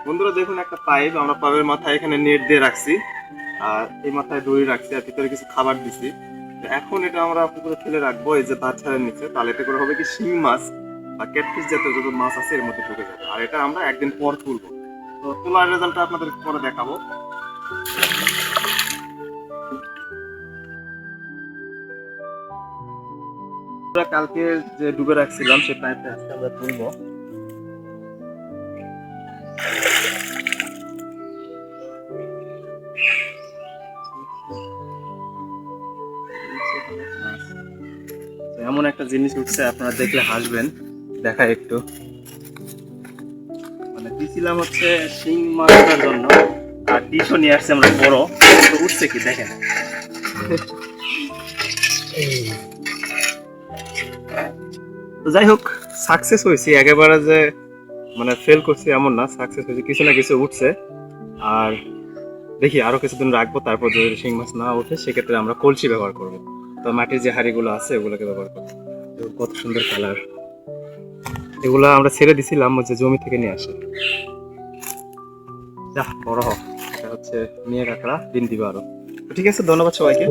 বন্ধুরা দেখুন, একটা পাইপ আমরা পাইপের মাথায় এখানে নেট দিয়ে রাখছি, আর এই মাথায় দড়ি রাখছি, আর ভিতরে কিছু খাবার দিছি। তো এখন এটা আমরা পুকুরে ফেলে রাখবো, এই যে বাচ্চাদের নিচে, তাহলে এতে করে হবে কি শিং মাছ বা ক্যাটফিশ জাতীয় যত মাছ আছে এর মধ্যে ঢুকে যাবে। আর এটা আমরা একদিন পর তুলবো। তো তোলার রেজাল্টটা আপনাদের পরে দেখাবো। আমরা কালকে যে ডুবে রাখছিলাম সেই পাইপটা আজকে আমরা তুলবো। তো এমন একটা জিনিস উঠছে, আপনারা দেখলে হাসবেন। দেখা একটু, মানে দিছিলাম হচ্ছে শিং মাছটার জন্য, আর ডিশও নিয়ে আসছে আমরা বড়। তো উঠছে কি দেখেন। তো যাই হোক, সাকসেস হয়েছি একেবারে, যে মানে ফেল করছি এমন না, সাকসেস হয়েছে, কিছু না কিছু উঠছে। আর দেখি আরো কিছুদিন রাখবো, তারপর যদি শিং মাছ না ওঠে সেক্ষেত্রে আমরা কলসি ব্যবহার করবো। তো মাটির যে হাঁড়িগুলো আছে ওগুলোকে ব্যবহার করবো। তো কত সুন্দর কালার। এগুলা আমরা ছেড়ে দিছিলাম যে জমি থেকে নিয়ে আসে। যা বড় হোক, এটা হচ্ছে মেয়ে কাঁকড়া, দিন দিবে আরো। তো ঠিক আছে, ধন্যবাদ সবাইকে।